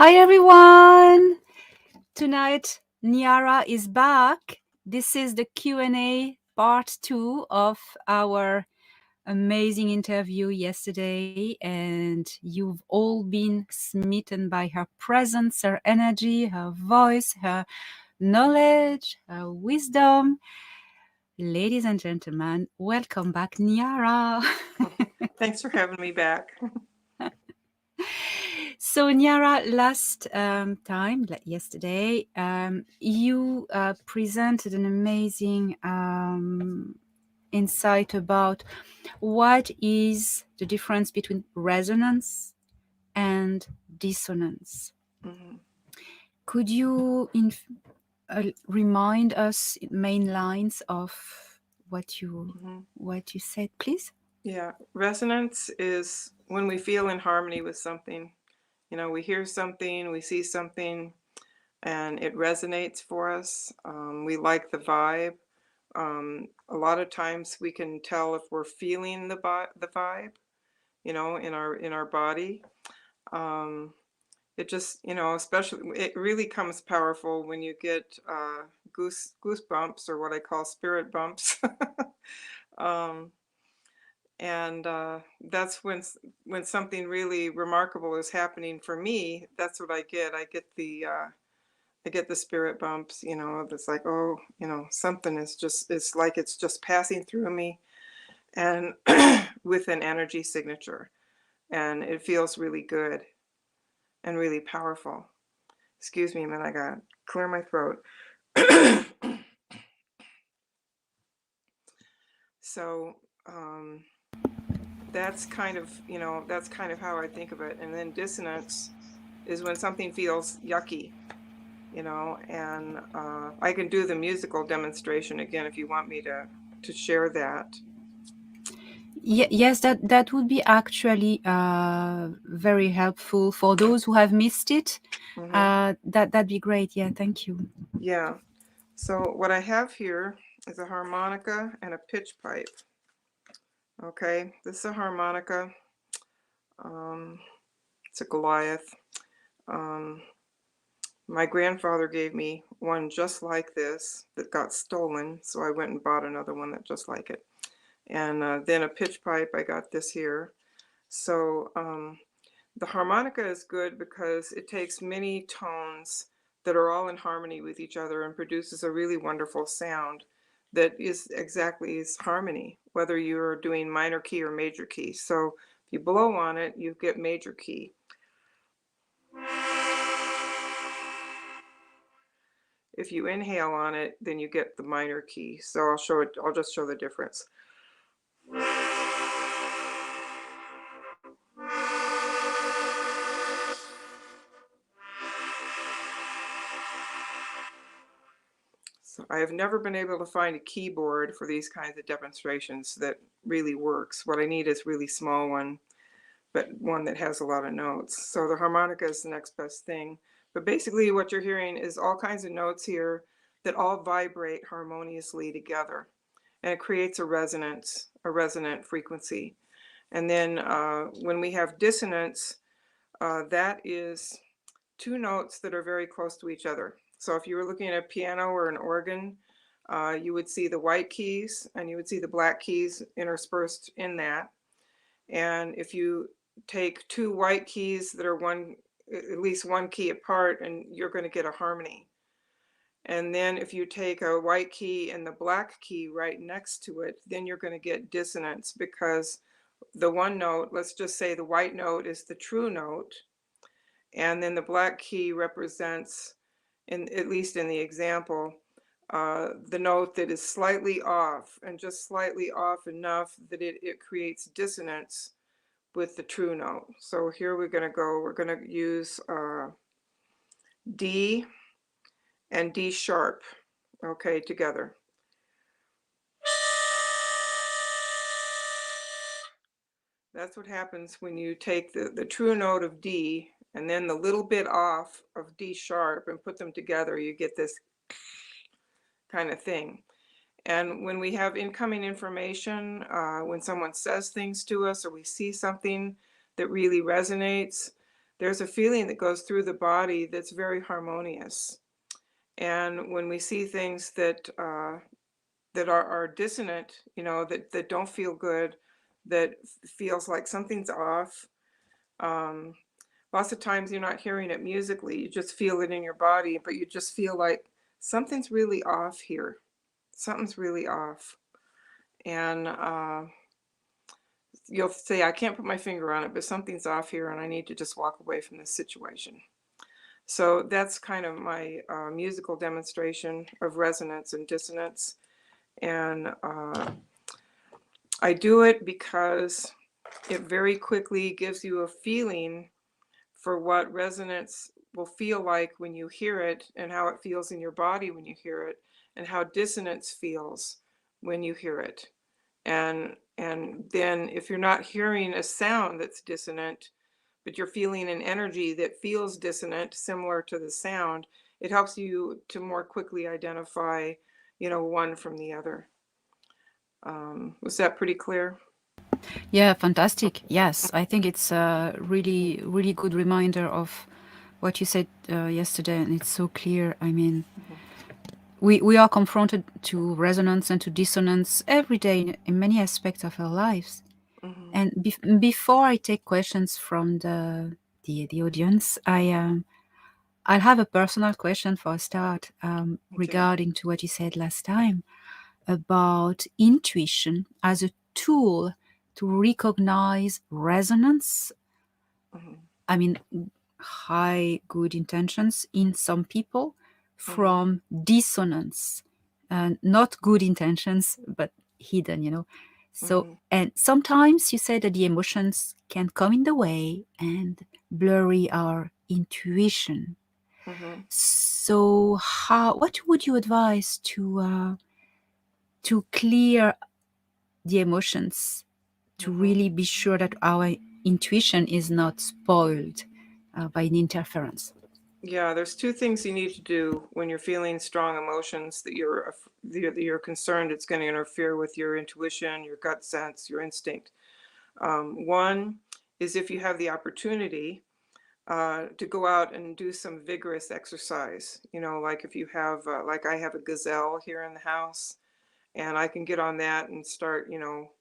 Hi everyone! Tonight Niara is back. This is the Q&A part 2 of our amazing interview yesterday, and you've all been smitten by her presence, her energy, her voice, her knowledge, her wisdom. Ladies and gentlemen, welcome back, Niara. Thanks for having me back. So, Niara, last time, yesterday, you presented an amazing insight about what is the difference between resonance and dissonance. Mhm. Could you remind us main lines of Mhm. what you said, please? Yeah, resonance is when we feel in harmony with something. We hear something, we see something, and it resonates for us. We like the vibe. A lot of times we can tell if we're feeling the vibe, in our body. Um, it just, especially it really comes powerful when you get goosebumps, or what I call spirit bumps. um, and that's when something really remarkable is happening for me. That's what I get. I get the spirit bumps. It's like, oh, something is just, it's like it's just passing through me, and with an energy signature, and it feels really good and really powerful. Excuse me a minute, I got to clear my throat. So that's kind of how I think of it. And then dissonance is when something feels yucky, and I can do the musical demonstration again if you want me to share that. Yes, that would be actually very helpful for those who have missed it. Hmm. That'd be great. Yeah, thank you. Yeah. So what I have here is a harmonica and a pitch pipe. Okay, this is a harmonica. Um, it's a Goliath. Um, my grandfather gave me one just like this that got stolen, so I went and bought another one that just like it. And then a pitch pipe, I got this here. So the harmonica is good because it takes many tones that are all in harmony with each other and produces a really wonderful sound that is exactly is harmony, whether you're doing minor key or major key. So if you blow on it, you get major key. If you inhale on it, then you get the minor key. So I'll show it, I'll just show the difference. So I have never been able to find a keyboard for these kinds of demonstrations that really works. What I need is a really small one, but one that has a lot of notes. So the harmonica is the next best thing. But basically what you're hearing is all kinds of notes here that all vibrate harmoniously together. And it creates a resonance, a resonant frequency. And then when we have dissonance, that is two notes that are very close to each other. So if you were looking at a piano or an organ, you would see the white keys and you would see the black keys interspersed in that. And if you take two white keys that are at least one key apart, and you're going to get a harmony. And then if you take a white key and the black key right next to it, then you're going to get dissonance, because the one note, let's just say the white note is the true note, and then the black key represents, at least in the example, the note that is slightly off, and just slightly off enough that it creates dissonance with the true note. So here we're going to use D and D sharp, okay, together. That's what happens when you take the true note of D and then the little bit off of D sharp and put them together. You get this kind of thing. And when we have incoming information, when someone says things to us or we see something that really resonates, there's a feeling that goes through the body that's very harmonious. And when we see things that that are dissonant, you know, that don't feel good, that feels like something's off. Um, Lots of times you're not hearing it musically, you just feel it in your body, but you just feel like something's really off here. Something's really off. And you'll say, I can't put my finger on it, but something's off here and I need to just walk away from this situation. So that's kind of my musical demonstration of resonance and dissonance. And I do it because it very quickly gives you a feeling for what resonance will feel like when you hear it, and how it feels in your body when you hear it, and how dissonance feels when you hear it. And then if you're not hearing a sound that's dissonant, but you're feeling an energy that feels dissonant, similar to the sound, it helps you to more quickly identify, you know, one from the other. Was that pretty clear? Yeah, fantastic. Yes, I think it's a really, really good reminder of what you said yesterday, and it's so clear. I mean, we are confronted to resonance and to dissonance every day in many aspects of our lives. Mm-hmm. And before I take questions from the audience, I'll have a personal question for a start, Okay. regarding to what you said last time about intuition as a tool to recognize resonance. Mm-hmm. I mean, high good intentions in some people Mm-hmm. from dissonance, and not good intentions, but hidden, you know. So, Mm-hmm. and sometimes you say that the emotions can come in the way and blurry our intuition. Mm-hmm. So, what would you advise to clear the emotions, to Mm-hmm. really be sure that our intuition is not spoiled by an interference? Yeah, there's two things you need to do when you're feeling strong emotions that you're concerned it's going to interfere with your intuition, your gut sense, your instinct. One is, if you have the opportunity, to go out and do some vigorous exercise. You know, like if you have, like I have a gazelle here in the house, and I can get on that and start, you know,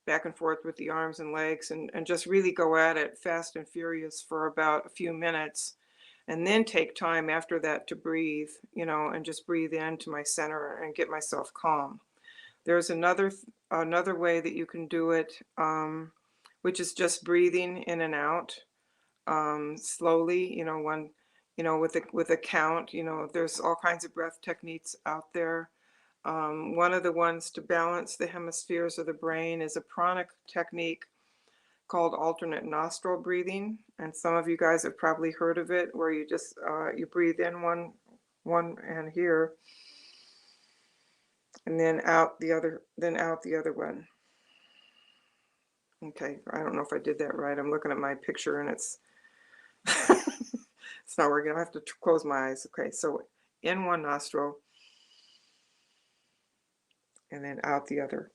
back and forth with the arms and legs, and just really go at it fast and furious for about a few minutes, and then take time after that to breathe, you know, and just breathe into my center and get myself calm. There's another way that you can do it, which is just breathing in and out, slowly, you know, with a count. You know, there's all kinds of breath techniques out there. One of the ones to balance the hemispheres of the brain is a pranic technique called alternate nostril breathing, and some of you guys have probably heard of it, where you just you breathe in one and here, and then out the other one. Okay, I don't know if I did that right. I'm looking at my picture and it's it's not working. I have to close my eyes. Okay, so in one nostril and then out the other.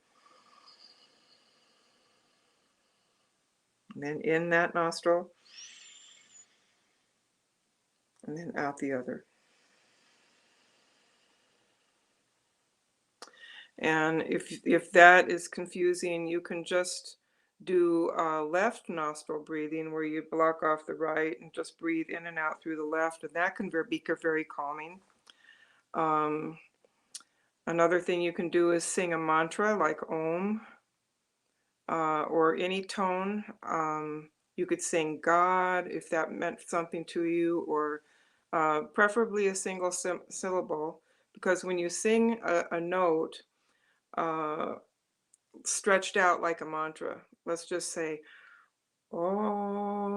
And then in that nostril and then out the other. And if that is confusing, you can just do left nostril breathing, where you block off the right and just breathe in and out through the left, and that can be very calming. Another thing you can do is sing a mantra like Om, or any tone. You could sing God if that meant something to you, or preferably a single syllable, because when you sing a note uh, stretched out like a mantra, let's just say, Om.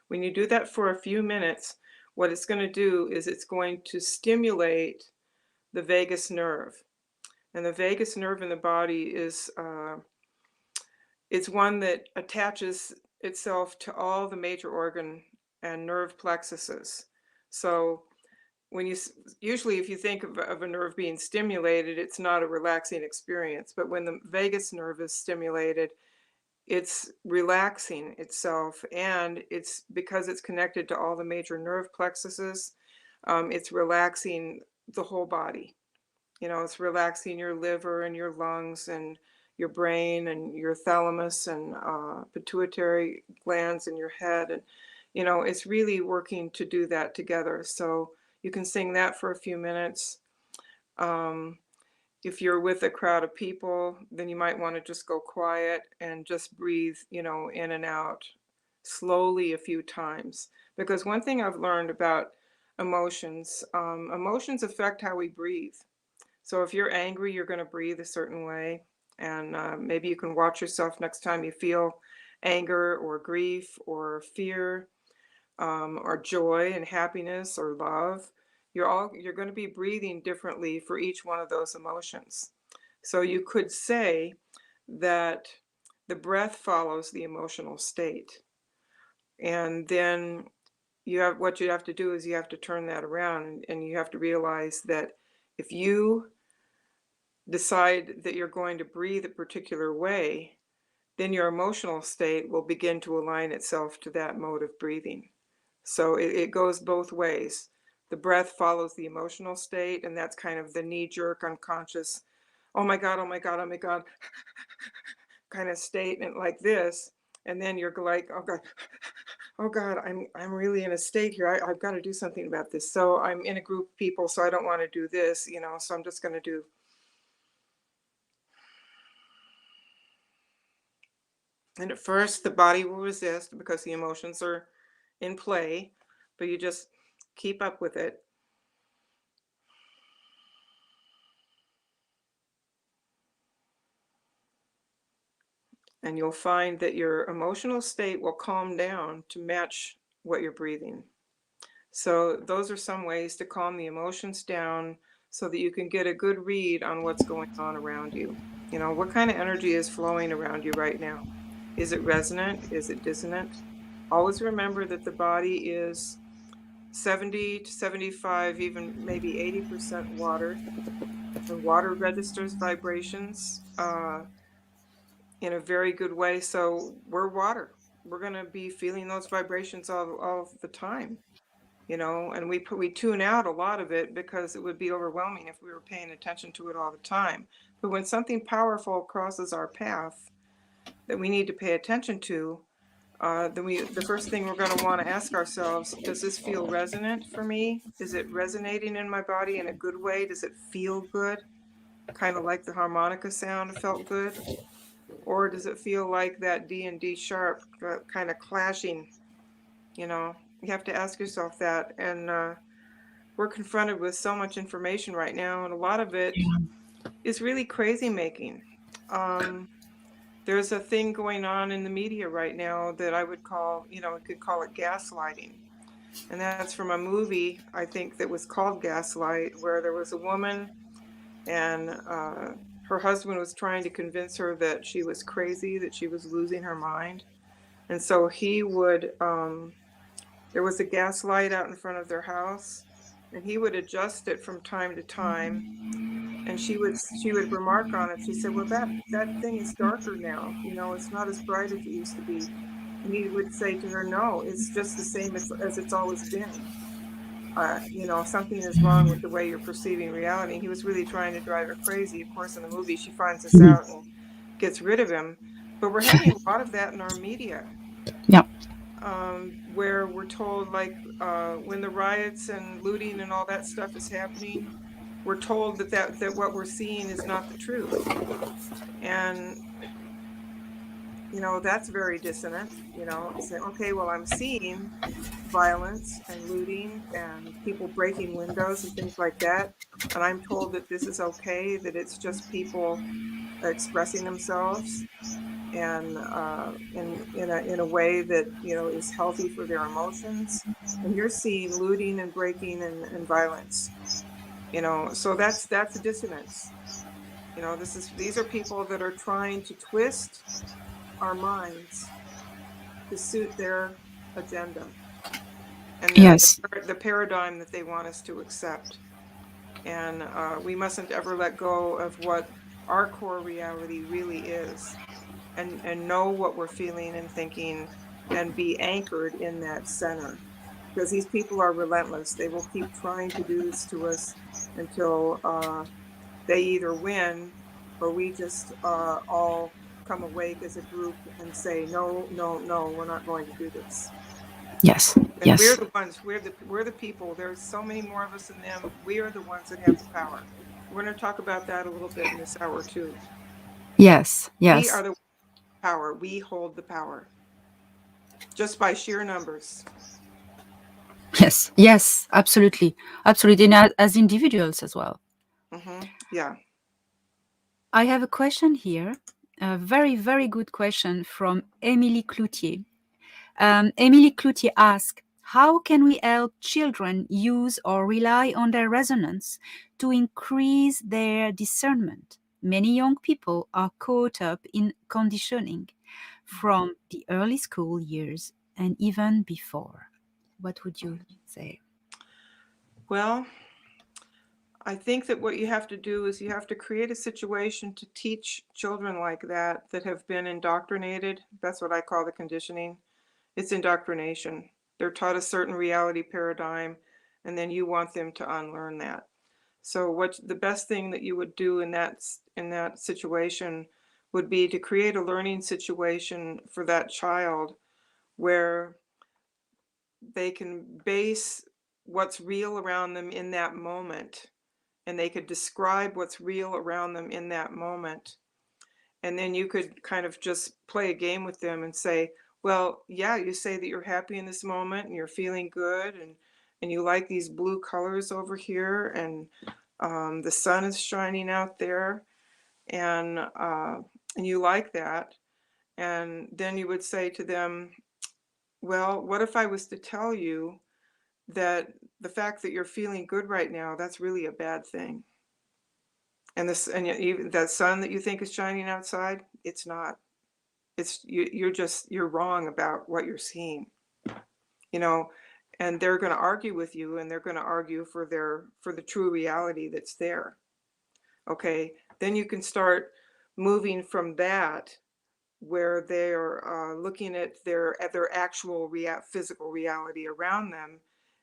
When you do that for a few minutes, what it's going to do is it's going to stimulate the vagus nerve. And the vagus nerve in the body is it's one that attaches itself to all the major organ and nerve plexuses. So when usually if you think of a nerve being stimulated, it's not a relaxing experience. But when the vagus nerve is stimulated, it's relaxing itself, and it's because it's connected to all the major nerve plexuses. It's relaxing the whole body. It's relaxing your liver and your lungs and your brain and your thalamus and pituitary glands in your head. And, it's really working to do that together. So you can sing that for a few minutes. Um, if you're with a crowd of people, then you might want to just go quiet and just breathe, in and out slowly a few times. Because one thing I've learned about emotions affect how we breathe. So if you're angry, you're going to breathe a certain way. And maybe you can watch yourself next time you feel anger or grief or fear, or joy and happiness or love. You're going to be breathing differently for each one of those emotions. So you could say that the breath follows the emotional state. And then what you have to do is you have to turn that around, and you have to realize that if you decide that you're going to breathe a particular way, then your emotional state will begin to align itself to that mode of breathing. So it goes both ways. The breath follows the emotional state, and that's kind of the knee-jerk, unconscious, oh my God, oh my God, oh my God, kind of statement like this. And then you're like, oh God, I'm really in a state here. I've got to do something about this. So I'm in a group of people, so I don't want to do this, so I'm just going to do. And at first, the body will resist because the emotions are in play, but you just keep up with it. And you'll find that your emotional state will calm down to match what you're breathing. So those are some ways to calm the emotions down so that you can get a good read on what's going on around you. What kind of energy is flowing around you right now? Is it resonant? Is it dissonant? Always remember that the body is 70 to 75, even maybe 80% water. And water registers vibrations in a very good way. So we're water. We're going to be feeling those vibrations all the time, and we tune out a lot of it because it would be overwhelming if we were paying attention to it all the time. But when something powerful crosses our path that we need to pay attention to, then the first thing we're going to want to ask ourselves, does this feel resonant for me? Is it resonating in my body in a good way? Does it feel good? Kind of like the harmonica sound felt good? Or does it feel like that D and D sharp kind of clashing? You have to ask yourself that. And we're confronted with so much information right now, and a lot of it is really crazy making. There's a thing going on in the media right now that I would call, we could call it gaslighting. And that's from a movie, I think, that was called Gaslight, where there was a woman and her husband was trying to convince her that she was crazy, that she was losing her mind. And so he would, there was a gas light out in front of their house, and he would adjust it from time to time. And she would remark on it. She said, well, that thing is darker now. It's not as bright as it used to be. And he would say to her, no, it's just the same as it's always been. Something is wrong with the way you're perceiving reality. He was really trying to drive her crazy. Of course, in the movie, she finds this out and gets rid of him. But we're having a lot of that in our media. Yeah. Where we're told, like, when the riots and looting and all that stuff is happening, we're told that what we're seeing is not the truth. And, that's very dissonant. Say, okay, well, I'm seeing violence and looting and people breaking windows and things like that. And I'm told that this is okay, that it's just people expressing themselves and in a way that is healthy for their emotions. And you're seeing looting and breaking and violence. So that's a dissonance. These are people that are trying to twist our minds to suit their agenda. and Yes. the paradigm that they want us to accept. And we mustn't ever let go of what our core reality really is, and know what we're feeling and thinking, and be anchored in that center. Because these people are relentless. They will keep trying to do this to us until they either win, or we just all come awake as a group and say, no, no, no, we're not going to do this. Yes. And we're Yes. the ones, we're the people. There's so many more of us than them. We are the ones that have the power. We're going to talk about that a little bit in this hour too. Yes. We are Yes. the power. We hold the power just by sheer numbers. Yes. Yes. Absolutely. Absolutely. And as individuals as well. Yeah. I have a question here. A very, very good question from Émilie Cloutier. Émilie Cloutier asks, how can we help children use or rely on their resonance to increase their discernment? Many young people are caught up in conditioning from the early school years and even before. What would you say? Well, I think that what you have to do is you have to create a situation to teach children like that have been indoctrinated. That's what I call the conditioning. It's indoctrination. They're taught a certain reality paradigm, and then you want them to unlearn that. So what the best thing that you would do in that situation would be to create a learning situation for that child where they can base what's real around them in that moment, and they could describe what's real around them in that moment. And then you could kind of just play a game with them and say, well, yeah, you say that you're happy in this moment and you're feeling good, and you like these blue colors over here, and the sun is shining out there, and you like that. And then you would say to them, well, what if I was to tell you that the fact that you're feeling good right now, that's really a bad thing. And even that sun that you think is shining outside, it's not. It's you're wrong about what you're seeing. You know, and they're going to argue with you, and they're going to argue for the true reality that's there. Okay, then you can start moving from that, where they're looking at their actual physical reality around them,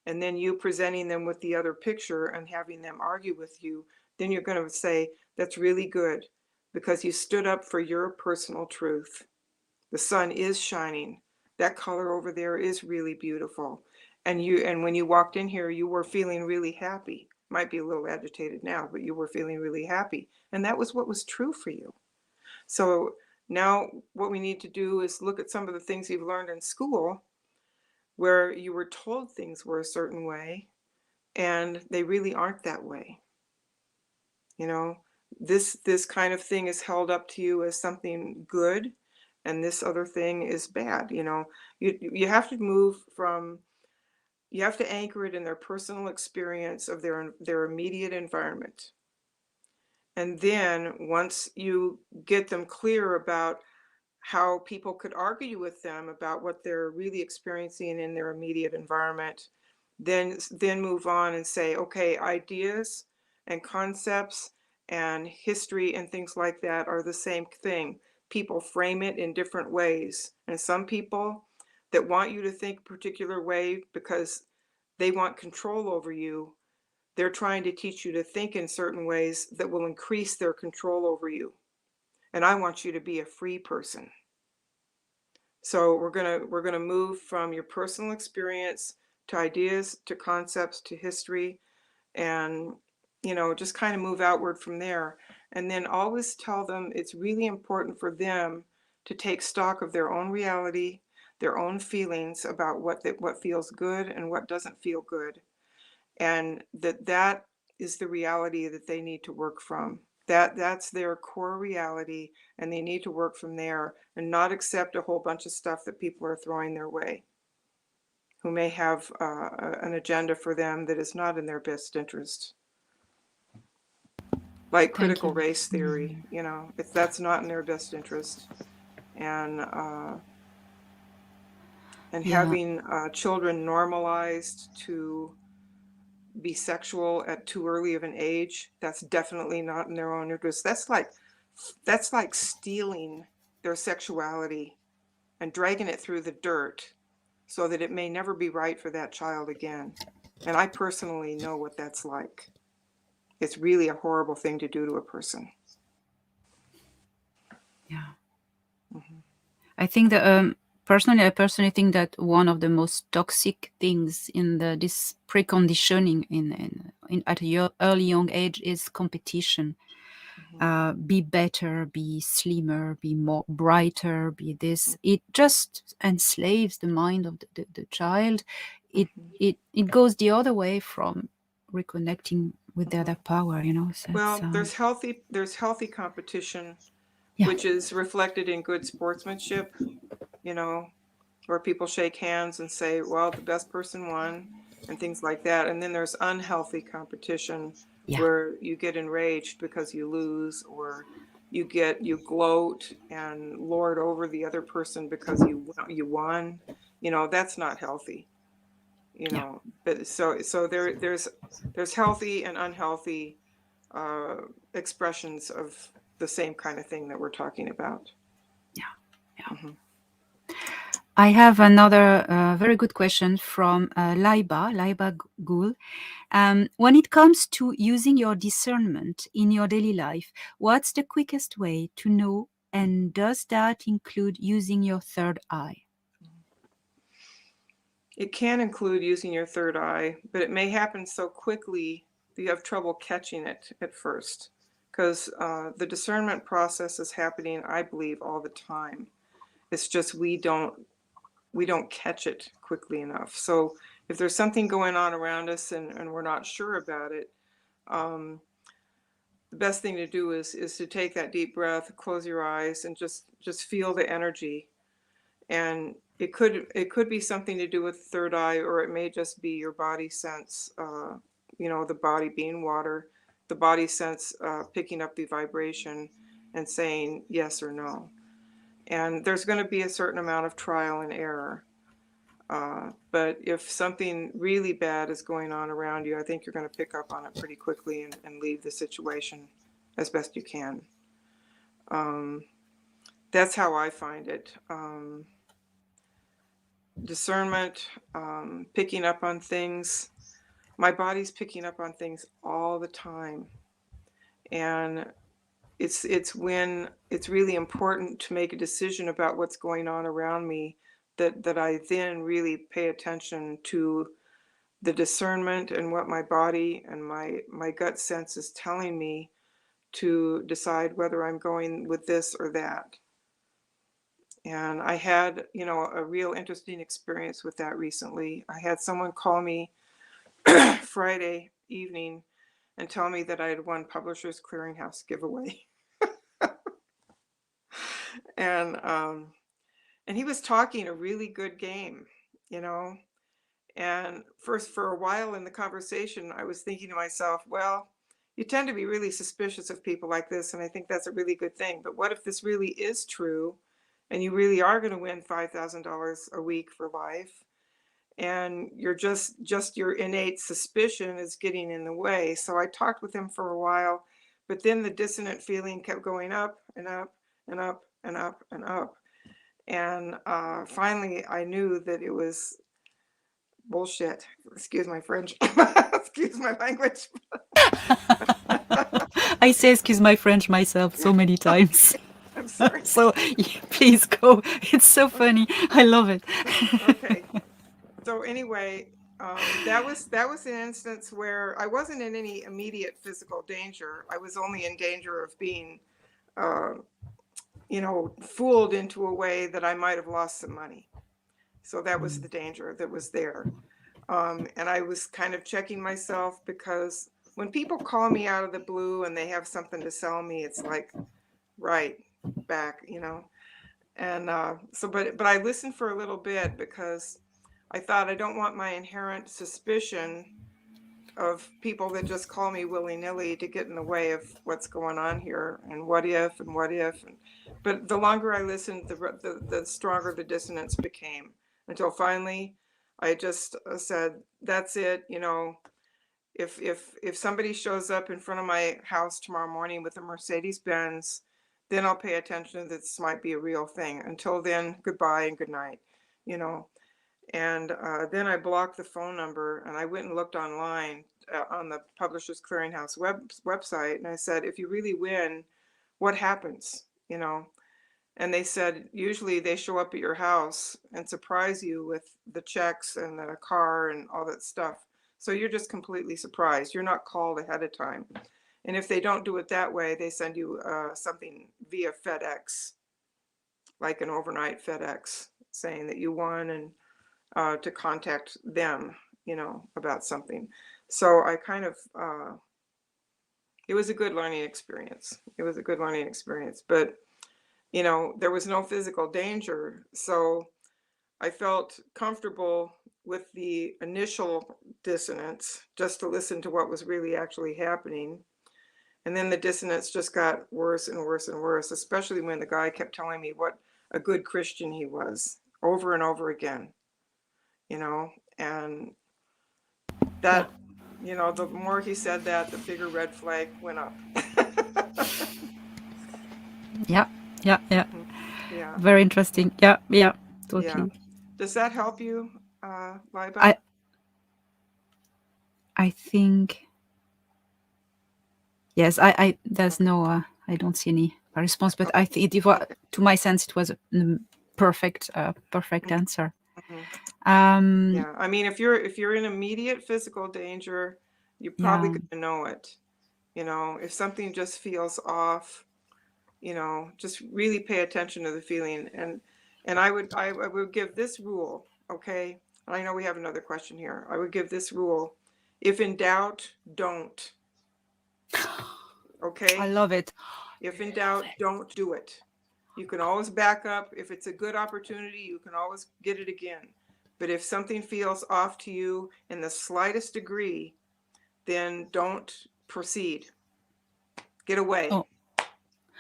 and then you presenting them with the other picture and having them argue with you. Then you're going to say, that's really good, because you stood up for your personal truth. The sun is shining. That color over there is really beautiful. And when you walked in here, you were feeling really happy. Might be a little agitated now, but you were feeling really happy. And that was what was true for you. So now what we need to do is look at some of the things you've learned in school, where you were told things were a certain way, and they really aren't that way. You know, this kind of thing is held up to you as something good, and this other thing is bad. You know, you have to you have to anchor it in their personal experience of their immediate environment. And then once you get them clear about how people could argue with them about what they're really experiencing in their immediate environment, then move on and say, okay, ideas and concepts and history and things like that are the same thing. People frame it in different ways, and some people that want you to think a particular way because they want control over you, they're trying to teach you to think in certain ways that will increase their control over you. And I want you to be a free person. So we're gonna move from your personal experience to ideas, to concepts, to history, and just kind of move outward from there. And then always tell them it's really important for them to take stock of their own reality, their own feelings about what feels good and what doesn't feel good, and that is the reality that they need to work from. That's their core reality, and they need to work from there and not accept a whole bunch of stuff that people are throwing their way, who may have an agenda for them that is not in their best interest, like Thank critical you. race theory. If that's not in their best interest, and and Yeah. having children normalized to be sexual at too early of an age, that's definitely not in their own interest. That's like stealing their sexuality and dragging it through the dirt so that it may never be right for that child again. And I personally know what that's like. It's really a horrible thing to do to a person. Yeah. Mm-hmm. I think that personally, I personally think that one of the most toxic things in this preconditioning in at a early young age is competition. Be better, be slimmer, be more brighter, be this. It just enslaves the mind of the child. It Mm-hmm. it goes the other way from reconnecting with the Mm-hmm. other power. So it's Well, there's healthy competition, yeah, which is reflected in good sportsmanship, you know, where people shake hands and say, well, the best person won, and things like that. And then there's unhealthy competition yeah, where you get enraged because you lose, or you gloat and lord over the other person because you won. That's not healthy. yeah, But so there's healthy and unhealthy uh, expressions of the same kind of thing that we're talking about. yeah, yeah. Mm-hmm. I have another very good question from Laiba Gul. When it comes to using your discernment in your daily life, what's the quickest way to know? And does that include using your third eye? It can include using your third eye, but it may happen so quickly that you have trouble catching it at first, because the discernment process is happening, I believe, all the time. It's just we don't catch it quickly enough. So if there's something going on around us and we're not sure about it, the best thing to do is to take that deep breath, close your eyes, and just feel the energy. And it could be something to do with the third eye, or it may just be your body sense. The body being water, the body sense picking up the vibration and saying yes or no. And there's going to be a certain amount of trial and error. But if something really bad is going on around you, I think you're going to pick up on it pretty quickly and leave the situation as best you can. That's how I find it. Discernment, picking up on things. My body's picking up on things all the time. And it's when it's really important to make a decision about what's going on around me that I then really pay attention to the discernment and what my body and my gut sense is telling me to decide whether I'm going with this or that. And I had, a real interesting experience with that recently. I had someone call me Friday evening and tell me that I had won Publishers Clearinghouse giveaway. and and he was talking a really good game, you know. And first, for a while in the conversation, I was thinking to myself, well, you tend to be really suspicious of people like this, and I think that's a really good thing. But what if this really is true, and you really are going to win $5,000 a week for life, and you're just your innate suspicion is getting in the way? So I talked with him for a while, but then the dissonant feeling kept going up and up and up and up and up. And finally, I knew that it was bullshit. Excuse my French. Excuse my language. I say excuse my French myself so many times. Okay, I'm sorry. So please go. It's so funny. I love it. Okay. So anyway, that was an instance where I wasn't in any immediate physical danger. I was only in danger of being, uh, fooled into a way that I might have lost some money. So that was the danger that was there. And I was kind of checking myself, because when people call me out of the blue and they have something to sell me, it's like, right back. And but I listened for a little bit, because I thought I don't want my inherent suspicion of people that just call me willy-nilly to get in the way of what's going on here, and what if and what if. But the longer I listened, the stronger the dissonance became. until finally I just said, that's it. If somebody shows up in front of my house tomorrow morning with a Mercedes Benz, then I'll pay attention that this might be a real thing. Until then, goodbye and good night, you know. And then I blocked the phone number, and I went and looked online on the Publishers Clearinghouse website, and I said, if you really win, what happens? And they said, usually they show up at your house and surprise you with the checks and the car and all that stuff. So you're just completely surprised. You're not called ahead of time. And if they don't do it that way, they send you something via FedEx, like an overnight FedEx, saying that you won, and to contact them, about something. So I kind of, it was a good learning experience. But there was no physical danger. So I felt comfortable with the initial dissonance, just to listen to what was really actually happening. And then the dissonance just got worse and worse and worse, especially when the guy kept telling me what a good Christian he was over and over again, and Yeah. that, the more he said that, the bigger red flag went up. Yeah. Yeah. Yeah. Yeah. Very interesting. Yeah. Yeah. Yeah. Totally. Does that help you, Liba? I think yes. I there's no. I don't see any response, but I think it was, Okay. to my sense, it was a perfect answer. Mhm. Um. Yeah. I mean, if you're in immediate physical danger, you're probably Yeah. going to know it. If something just feels off, just really pay attention to the feeling. And I would give this rule, okay? I know we have another question here. I would give this rule: if in doubt, don't. I Okay? love it. If in doubt, don't do it. You can always back up. If it's a good opportunity, you can always get it again. But if something feels off to you in the slightest degree, then don't proceed. Get away. Oh.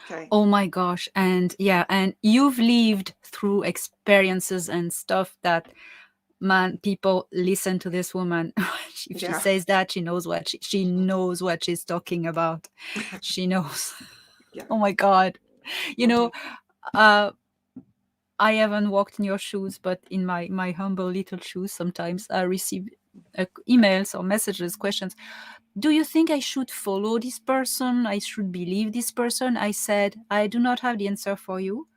Okay. Oh my gosh. And yeah, and you've lived through experiences and stuff that, man, people listen to this woman. If she Yeah. says that, she knows what she knows what she's talking about. She knows. Yeah. Oh my God. You know, Mhm. uh, I haven't walked in your shoes, but in my humble little shoes, sometimes I receive emails or messages, questions. Do you think I should follow this person? I should believe this person? I said, I do not have the answer for you.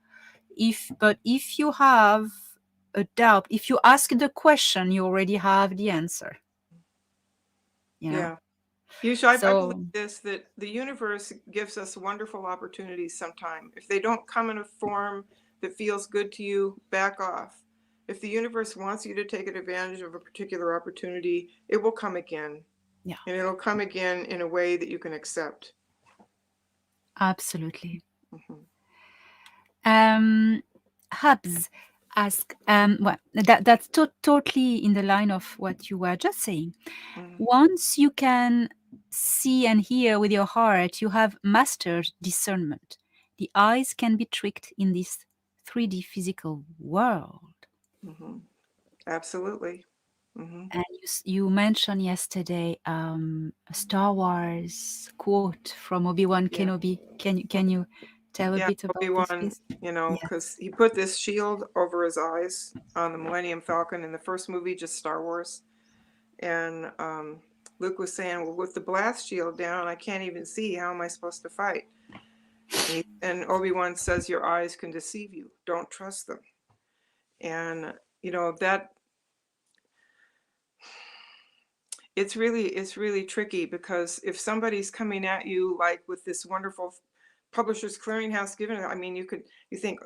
But if you have a doubt, if you ask the question, you already have the answer. You know? Yeah. Usually, I believe So this, that the universe gives us wonderful opportunities sometime. If they don't come in a form that feels good to you, back off. If the universe wants you to take advantage of a particular opportunity, it will come again. yeah, And it'll come again in a way that you can accept. absolutely. Mhm. Hubs ask, well, that's totally in the line of what you were just saying. Mhm. Once you can see and hear with your heart, you have mastered discernment. The eyes can be tricked in this 3D physical world. Mhm. Absolutely. Mhm. And you mentioned yesterday a Star Wars quote from Obi-Wan Yeah. Kenobi. Can you tell a Yeah, bit about this, Obi-Wan, please? because he put this shield over his eyes on the Millennium Falcon in the first movie, just Star Wars. And Luke was saying, well, with the blast shield down, I can't even see. How am I supposed to fight? And Obi-Wan says, your eyes can deceive you. Don't trust them. And, that it's really tricky, because if somebody's coming at you like with this wonderful Publishers Clearinghouse given, I mean, you think,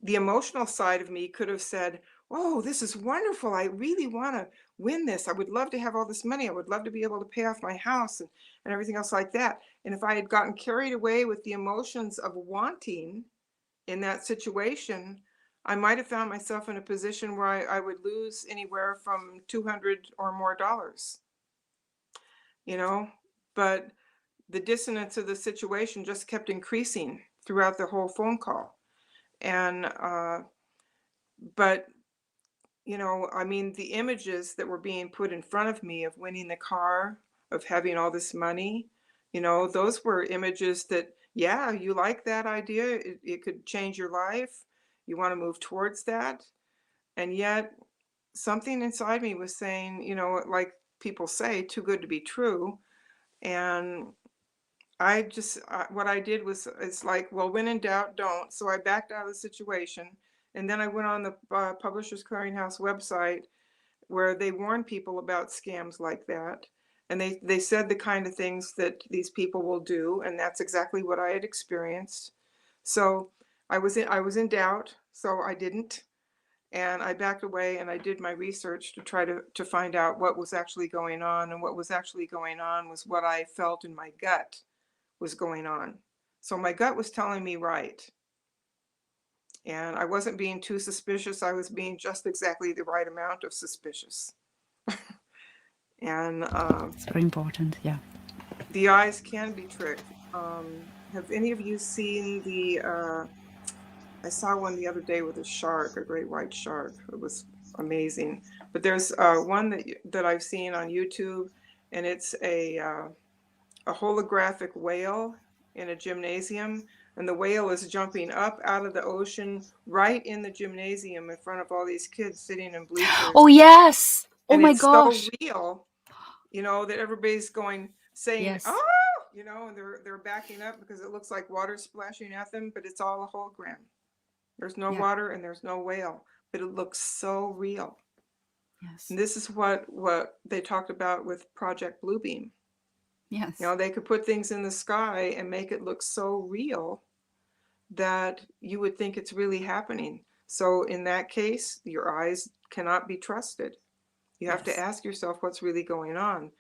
the emotional side of me could have said, oh, this is wonderful. I really want to win this. I would love to have all this money. I would love to be able to pay off my house and everything else like that. And if I had gotten carried away with the emotions of wanting in that situation, I might have found myself in a position where I would lose anywhere from $200 or more, you know, but the dissonance of the situation just kept increasing throughout the whole phone call. And, but I mean, the images that were being put in front of me of winning the car, of having all this money, those were images that, yeah, you like that idea. It could change your life. You want to move towards that. And yet something inside me was saying, like people say, too good to be true. And what I did was, it's like, well, when in doubt, don't. So I backed out of the situation. And then I went on the Publishers Clearinghouse website where they warn people about scams like that. And they said the kind of things that these people will do. And that's exactly what I had experienced. So I was in doubt, so I didn't. And I backed away and I did my research to try to find out what was actually going on. And what was actually going on was what I felt in my gut was going on. So my gut was telling me right. And I wasn't being too suspicious. I was being just exactly the right amount of suspicious. And It's very important, yeah. the eyes can be tricked. Have any of you seen I saw one the other day with a shark, a great white shark. It was amazing. But there's one that I've seen on YouTube, and it's a holographic whale in a gymnasium, and the whale is jumping up out of the ocean right in the gymnasium in front of all these kids sitting in bleachers. Oh, yes. Oh And my it's so gosh. real, that everybody's saying, Yes. oh, and they're backing up because it looks like water splashing at them, but it's all a hologram. There's no Yeah. water and there's no whale, but it looks so real. Yes. And this is what they talked about with Project Bluebeam. Yes. They could put things in the sky and make it look so real that you would think it's really happening. So in that case, your eyes cannot be trusted. You have to Yes. ask yourself what's really going on.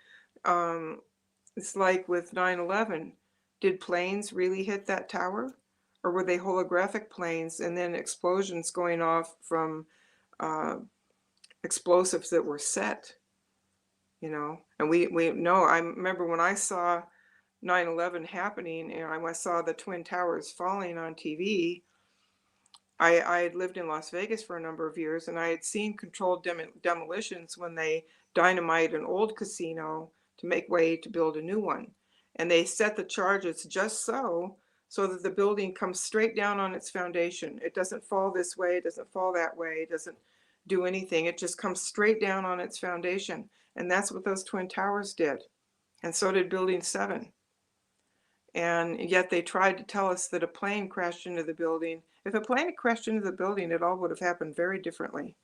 It's like with 9/11. Did planes really hit that tower? Or were they holographic planes and then explosions going off from explosives that were set? And we know, I remember when I saw 9/11 happening and I saw the Twin Towers falling on TV. I had lived in Las Vegas for a number of years, and I had seen controlled demolitions when they dynamite an old casino to make way to build a new one. And they set the charges just so that the building comes straight down on its foundation. It doesn't fall this way, it doesn't fall that way, it doesn't do anything. It just comes straight down on its foundation. And that's what those Twin Towers did. And so did Building 7. And yet they tried to tell us that a plane crashed into the building. If a plane had crashed into the building, it all would have happened very differently.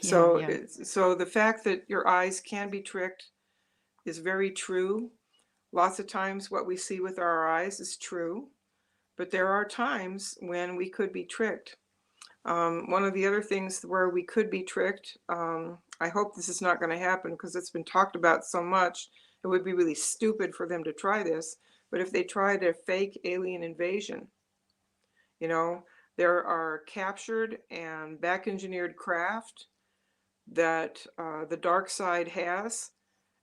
So the fact that your eyes can be tricked is very true. Lots of times what we see with our eyes is true, but there are times when we could be tricked. One of the other things where we could be tricked, I hope this is not going to happen because it's been talked about so much, it would be really stupid for them to try this. But if they tried a fake alien invasion, there are captured and back engineered craft that the dark side has,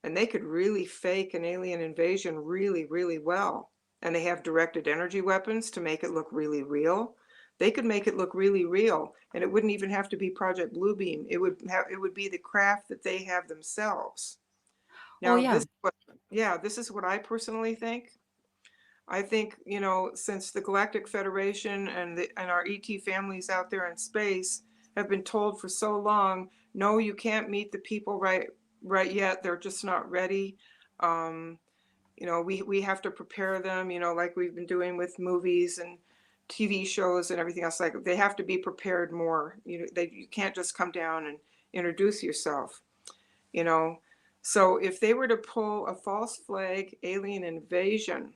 and they could really fake an alien invasion really, really well. And they have directed energy weapons to make it look really real. They could make it look really real, and it wouldn't even have to be Project Bluebeam. It would be the craft that they have themselves. Now, this is what I personally think. I think, since the Galactic Federation and our ET families out there in space have been told for so long, no, you can't meet the people right yet. They're just not ready. We have to prepare them, like we've been doing with movies and TV shows and everything else. Like, they have to be prepared more. You can't just come down and introduce yourself. So if they were to pull a false flag alien invasion,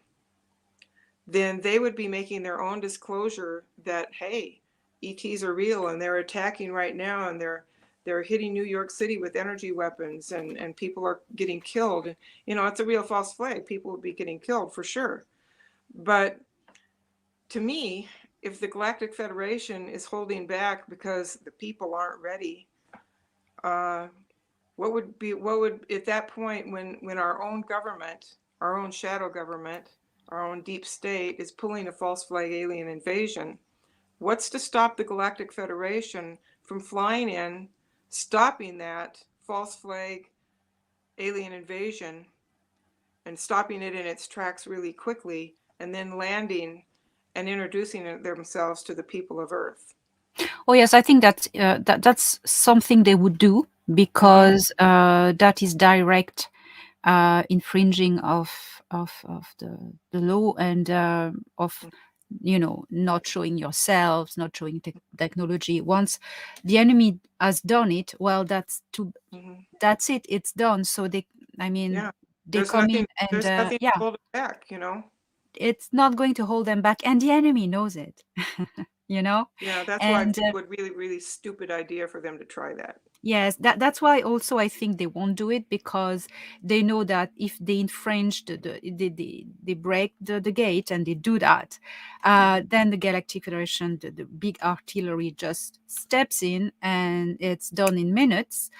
then they would be making their own disclosure that, hey, ETs are real and they're attacking right now, and they're hitting New York City with energy weapons, and people are getting killed. It's a real false flag. People will be getting killed for sure. But to me, if the Galactic Federation is holding back because the people aren't ready, what would at that point, when our own government, our own shadow government, our own deep state is pulling a false flag alien invasion, what's to stop the Galactic Federation from flying in, stopping that false flag alien invasion and stopping it in its tracks really quickly, and then landing and introducing themselves to the people of Earth. Oh yes, I think that's something they would do because that is direct infringing of the law and of not showing yourselves, not showing technology. Once the enemy has done it, well, that's it. It's done. So I mean, Yeah, they come in and there's nothing to yeah, hold it back, you know. it's not going to hold them back, and the enemy knows it. you know, Yeah, that's why and it would really, really stupid idea for them to try that. yes, that's why also I think they won't do it because they know that if they infringe they break the gate and they do that, then the Galactic Federation, the big artillery just steps in and it's done in minutes.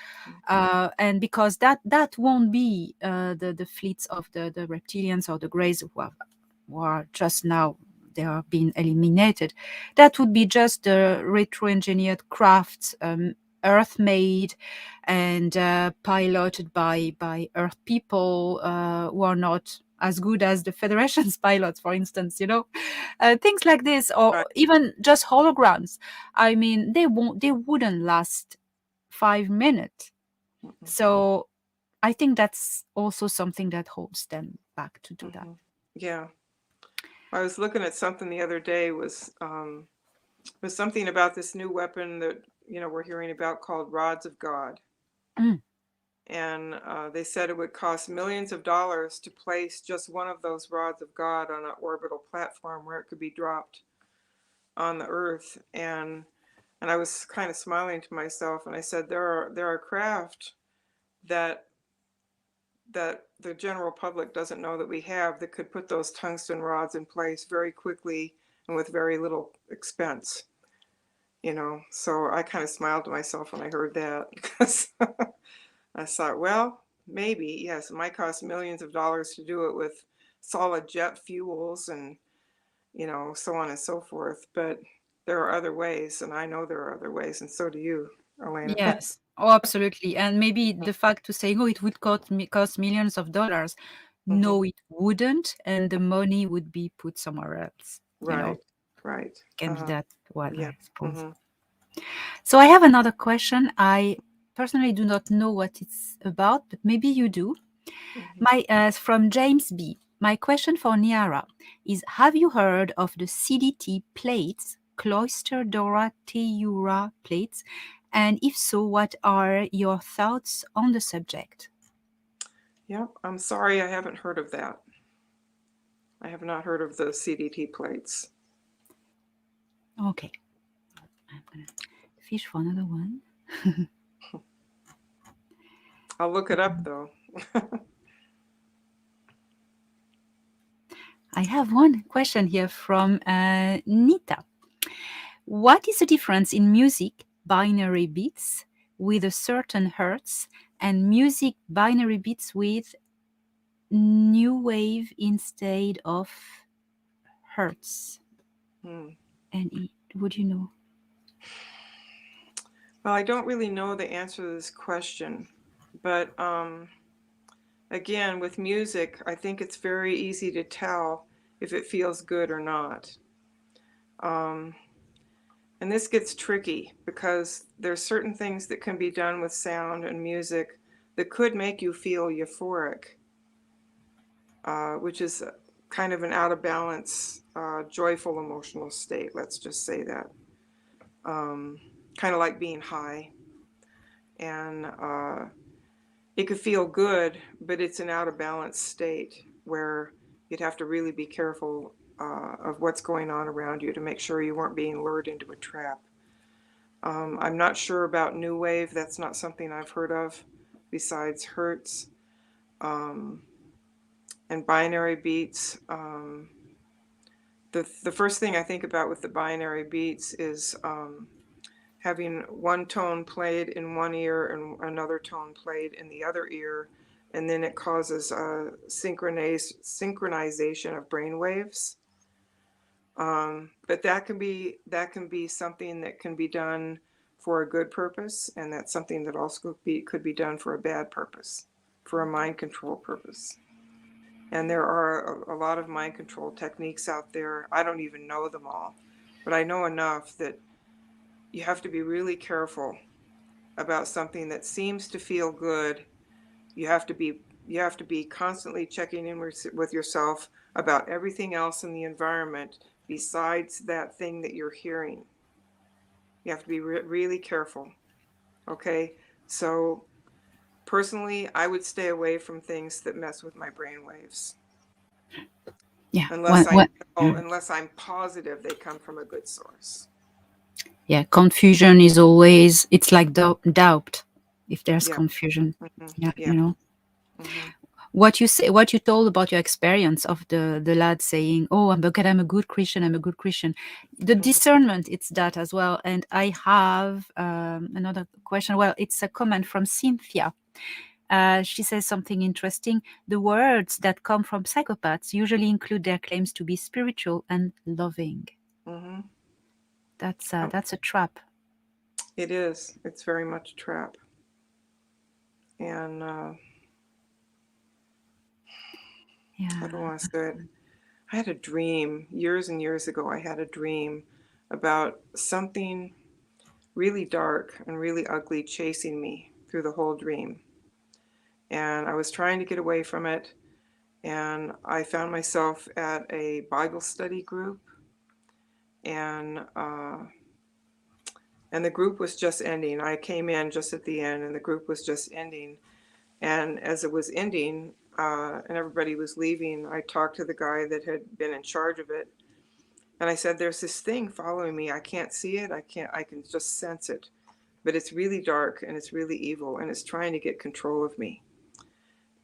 And because that won't be the fleets of the reptilians or the Greys who are just now they are being eliminated. That would be just the retro-engineered crafts, Earth-made and piloted by Earth people who are not as good as the Federation's pilots, for instance. Things like this, or Right. even just holograms. I mean, they wouldn't last 5 minutes. So I think that's also something that holds them back to do that. Yeah. I was looking at something the other day was something about this new weapon that we're hearing about called rods of God. Mm. And they said it would cost millions of dollars to place just one of those rods of God on an orbital platform where it could be dropped on the Earth. And I was kind of smiling to myself, and I said there are craft that the general public doesn't know that we have that could put those tungsten rods in place very quickly and with very little expense. So I kind of smiled to myself when I heard that because I thought, well, maybe, yes, it might cost millions of dollars to do it with solid jet fuels and, so on and so forth. But there are other ways, and I know there are other ways, and so do you, Elena. Yes. Oh, absolutely. And maybe the fact to say, oh, it would cost millions of dollars. Mhm. No, it wouldn't. And the money would be put somewhere else. Right, right. Can be that one, Yeah. I suppose. Hmm. So I have another question. I personally do not know what it's about, but maybe you do. From James B. My question for Niara is: have you heard of the CDT plates, Cloister Dora Teura plates? And if so, what are your thoughts on the subject? Yeah, I'm sorry I haven't heard of that. I have not heard of the CDT plates. Okay, I'm gonna fish for another one. I'll look it up though. I have one question here from Nita. What is the difference in music binary beats with a certain hertz and music binary beats with new wave instead of hertz? And would you know? Well, I don't really know the answer to this question, but again, with music, I think it's very easy to tell if it feels good or not. And this gets tricky because there's certain things that can be done with sound and music that could make you feel euphoric, which is kind of an out of balance, joyful emotional state. Let's just say that. Kind of like being high. And it could feel good, but it's an out of balance state where you'd have to really be careful of what's going on around you to make sure you weren't being lured into a trap. I'm not sure about new wave. That's not something I've heard of besides hertz and binary beats. The first thing I think about with the binary beats is having one tone played in one ear and another tone played in the other ear, and then it causes a synchronization of brain waves. But that can be something that can be done for a good purpose, and that's something that also could be done for a bad purpose, for a mind control purpose. And there are a lot of mind control techniques out there. I don't even know them all, but I know enough that you have to be really careful about something that seems to feel good. You have to be constantly checking in with yourself about everything else in the environment besides that thing that you're hearing. You have to be really careful. Okay? So personally, I would stay away from things that mess with my brain waves. Yeah. Unless I know, unless I'm positive they come from a good source. Yeah, confusion is always, it's like doubt if there's Yeah. confusion. Yeah, Yeah. you know. Mm-hmm. What you told about your experience of the lad saying, "Oh, I'm a good Christian. I'm a good Christian." The discernment, it's that as well. And I have another question. Well, it's a comment from Cynthia. She says something interesting. The words that come from psychopaths usually include their claims to be spiritual and loving. Mm-hmm. That's a trap. It is. It's very much a trap. And Yeah. I don't want to say it. I had a dream years and years ago. I had a dream about something really dark and really ugly chasing me through the whole dream. And I was trying to get away from it. And I found myself at a Bible study group. And the group was just ending. I came in just at the end, and the group was just ending. And as it was ending, and everybody was leaving, I talked to the guy that had been in charge of it. And I said, "There's this thing following me. I can't see it. I can just sense it. But it's really dark and it's really evil and it's trying to get control of me."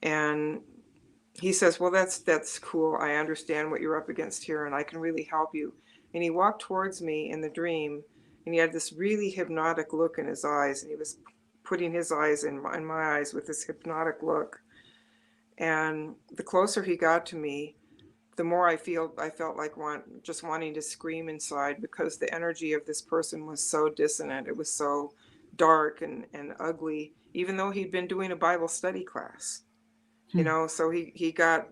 And he says, "Well, that's cool. I understand what you're up against here and I can really help you." And he walked towards me in the dream, and he had this really hypnotic look in his eyes, and he was putting his eyes in my eyes with this hypnotic look. And the closer he got to me, the more I felt like just wanting to scream inside, because the energy of this person was so dissonant. It was so dark and ugly, even though he'd been doing a Bible study class. So he got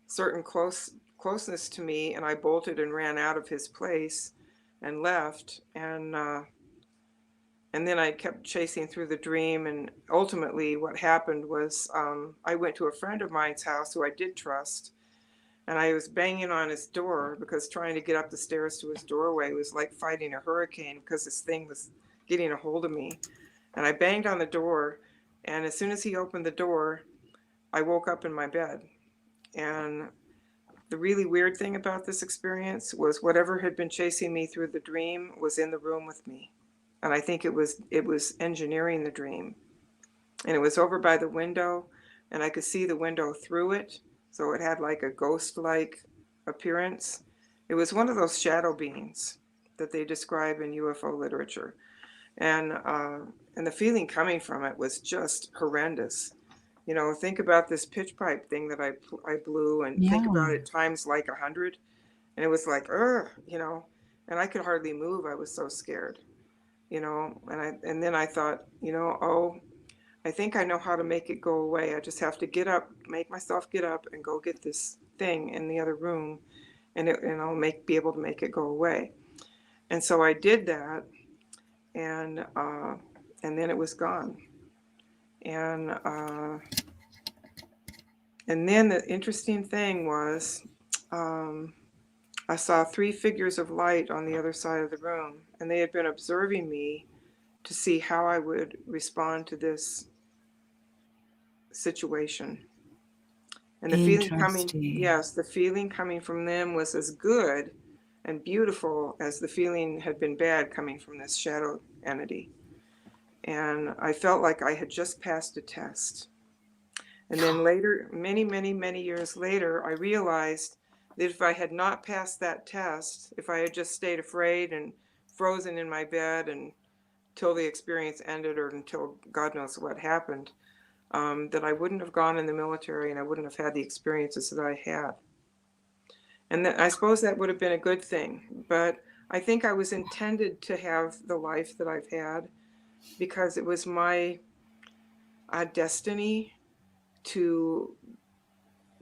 certain closeness to me, and I bolted and ran out of his place and left. And then I kept chasing through the dream, and ultimately what happened was I went to a friend of mine's house who I did trust, and I was banging on his door, because trying to get up the stairs to his doorway was like fighting a hurricane, because this thing was getting a hold of me. And I banged on the door, and as soon as he opened the door, I woke up in my bed. And the really weird thing about this experience was whatever had been chasing me through the dream was in the room with me. And I think it was engineering the dream. And it was over by the window, and I could see the window through it. So it had like a ghost-like appearance. It was one of those shadow beings that they describe in UFO literature. And the feeling coming from it was just horrendous. Think about this pitch pipe thing that I blew, and think about it times like 100. And it was like, ugh, and I could hardly move. I was so scared, and then I thought, oh, I think I know how to make it go away. I just have to get up, make myself get up and go get this thing in the other room, and I'll be able to make it go away. And so I did that, and then it was gone. And then the interesting thing was, I saw 3 figures of light on the other side of the room, and they had been observing me to see how I would respond to this situation. And the feeling coming from them was as good and beautiful as the feeling had been bad coming from this shadow entity. And I felt like I had just passed a test. And then later, many, many, many years later, I realized that if I had not passed that test, if I had just stayed afraid and frozen in my bed until the experience ended, or until God knows what happened, that I wouldn't have gone in the military, and I wouldn't have had the experiences that I had. And I suppose that would have been a good thing, but I think I was intended to have the life that I've had, because it was my destiny to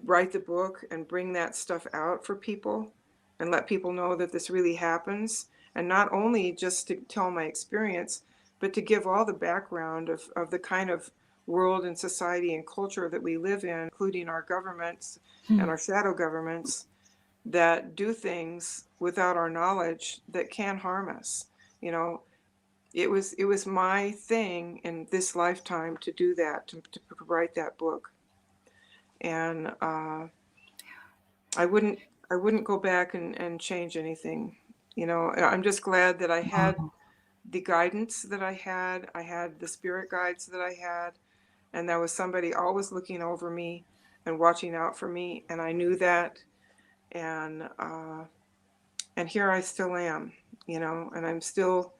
write the book and bring that stuff out for people and let people know that this really happens. And not only just to tell my experience, but to give all the background of the kind of world and society and culture that we live in, including our governments and our shadow governments that do things without our knowledge that can harm us. You know, it was my thing in this lifetime to do that, to write that book. And I wouldn't go back and change anything. You know, I'm just glad that I had Wow. the guidance that I had. I had the spirit guides that I had, and there was somebody always looking over me and watching out for me, and I knew that. And here I still am, you know, and I'm still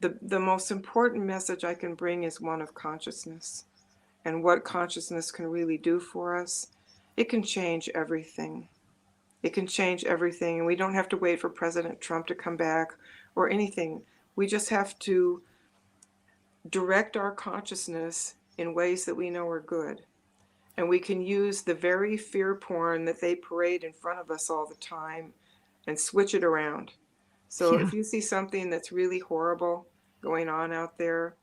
the most important message I can bring is one of consciousness and what consciousness can really do for us. It can change everything. It can change everything. And we don't have to wait for President Trump to come back or anything. We just have to direct our consciousness in ways that we know are good. And we can use the very fear porn that they parade in front of us all the time and switch it around. So Yeah. if you see something that's really horrible going on out there,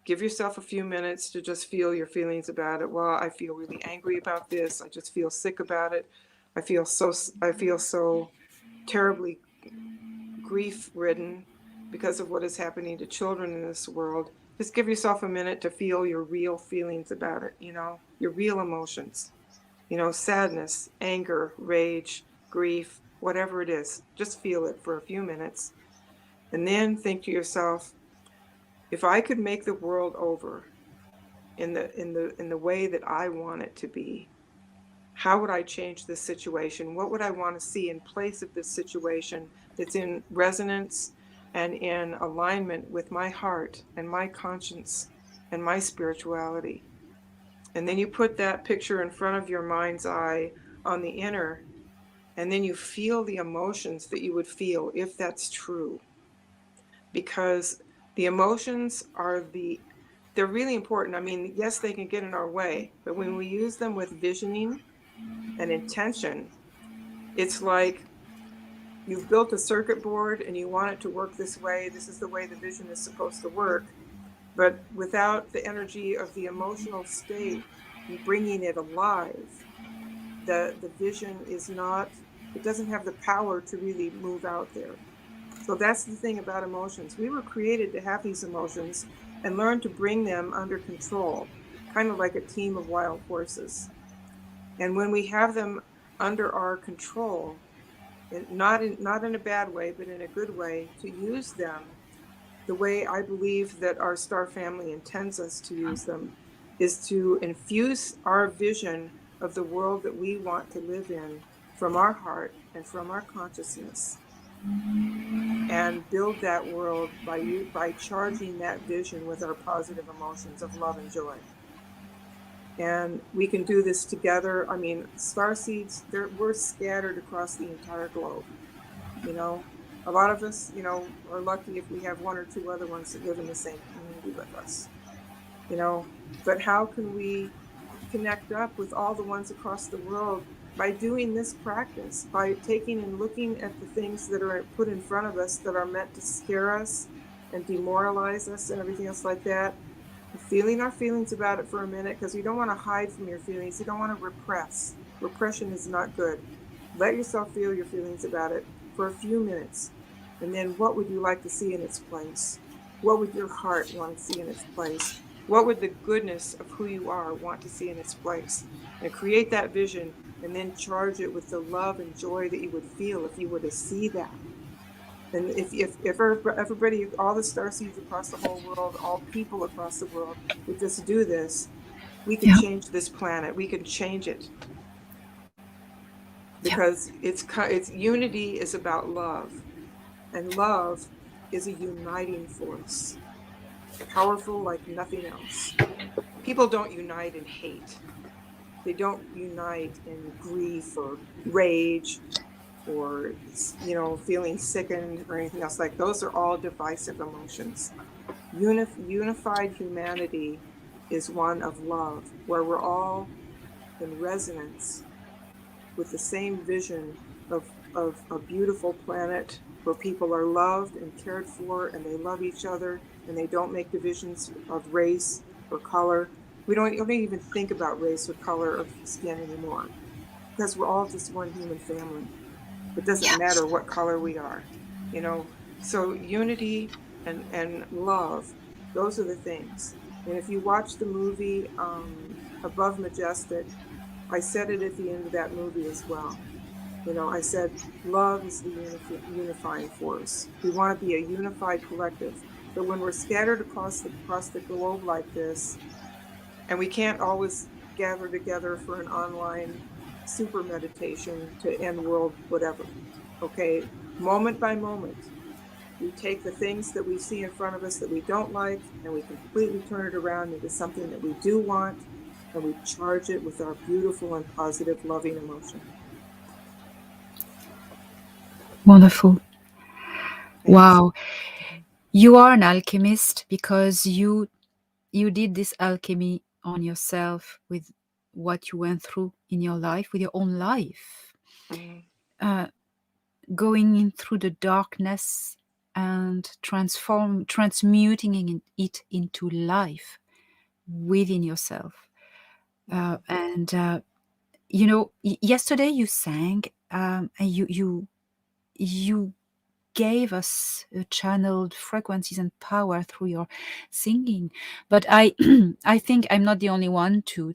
give yourself a few minutes to just feel your feelings about it. Well, I feel really angry about this. I just feel sick about it. I feel so terribly grief-ridden because of what is happening to children in this world. Just give yourself a minute to feel your real feelings about it, you know, your real emotions. You know, sadness, anger, rage, grief, whatever it is. Just feel it for a few minutes and then think to yourself, if I could make the world over in the way that I want it to be, how would I change this situation? What would I want to see in place of this situation that's in resonance and in alignment with my heart and my conscience and my spirituality? And then you put that picture in front of your mind's eye on the inner, and then you feel the emotions that you would feel if that's true. Because the emotions they're really important. I mean, yes, they can get in our way, but when we use them with visioning and intention, it's like you've built a circuit board and you want it to work this way. This is the way the vision is supposed to work. But without the energy of the emotional state bringing it alive, the vision is not, it doesn't have the power to really move out there. So that's the thing about emotions. We were created to have these emotions and learn to bring them under control, kind of like a team of wild horses. And when we have them under our control, and not in a bad way, but in a good way, to use them the way I believe that our star family intends us to use them, is to infuse our vision of the world that we want to live in from our heart and from our consciousness, and build that world by charging that vision with our positive emotions of love and joy. And we can do this together. I mean, star seeds, we're scattered across the entire globe. You know, a lot of us, you know, are lucky if we have one or two other ones that live in the same community with us, you know. But how can we connect up with all the ones across the world by doing this practice, by taking and looking at the things that are put in front of us that are meant to scare us and demoralize us and everything else like that, feeling our feelings about it for a minute, because you don't want to hide from your feelings. You don't want to repress. Repression is not good. Let yourself feel your feelings about it for a few minutes. And then what would you like to see in its place? What would your heart want to see in its place? What would the goodness of who you are want to see in its place? And create that vision and then charge it with the love and joy that you would feel if you were to see that. And if everybody, all the star seeds across the whole world, all people across the world would just do this, we could Yeah. change this planet. We can change it, Yeah. because it's unity is about love, and love is a uniting force, powerful like nothing else. People don't unite in hate. They don't unite in grief or rage or, you know, feeling sickened or anything else. Like, those are all divisive emotions. Unified humanity is one of love, where we're all in resonance with the same vision of a beautiful planet where people are loved and cared for and they love each other and they don't make divisions of race or color. We don't even think about race or color of skin anymore because we're all just one human family. It doesn't Yes. matter what color we are, you know. So unity and love, those are the things. And if you watch the movie Above Majestic, I said it at the end of that movie as well. You know, I said love is the unifying force. We want to be a unified collective. But when we're scattered across the globe like this, and we can't always gather together for an online super meditation to end world whatever. Okay, moment by moment, we take the things that we see in front of us that we don't like and we completely turn it around into something that we do want, and we charge it with our beautiful and positive loving emotion. Wonderful. Thanks. Wow. You are an alchemist because you did this alchemy on yourself with what you went through in your life, with your own life, Mhm. uh, going in through the darkness and transmuting it into life within yourself. Mhm. And you know, yesterday you sang, and you gave us channeled frequencies and power through your singing. But I I think I'm not the only one to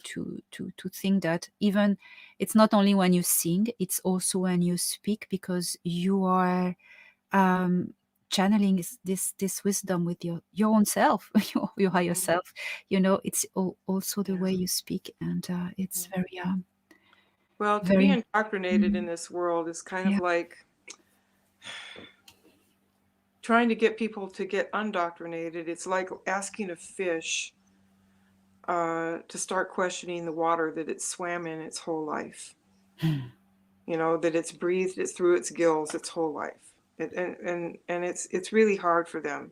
think that even it's not only when you sing, it's also when you speak, because you are um channeling this wisdom with your own self, your higher Mhm. self. You know, it's also the Yeah. way you speak, and it's Mhm. very Well, to be very indoctrinated in mm, this world is kind of yeah. like trying to get people to get undoctrinated. It's like asking a fish to start questioning the water that it swam in its whole life. You know, that it's breathed it through its gills its whole life. And it's really hard for them.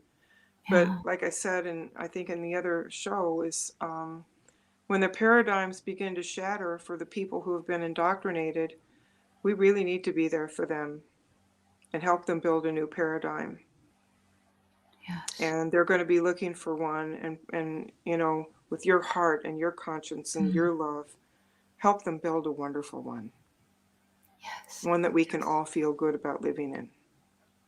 But Yeah. like I said, and I think in the other show, is when the paradigms begin to shatter for the people who have been indoctrinated, we really need to be there for them and help them build a new paradigm. Yes. And they're going to be looking for one, and you know, with your heart and your conscience and Mm. your love, help them build a wonderful Yes. one that we can Yes. all feel good about living in.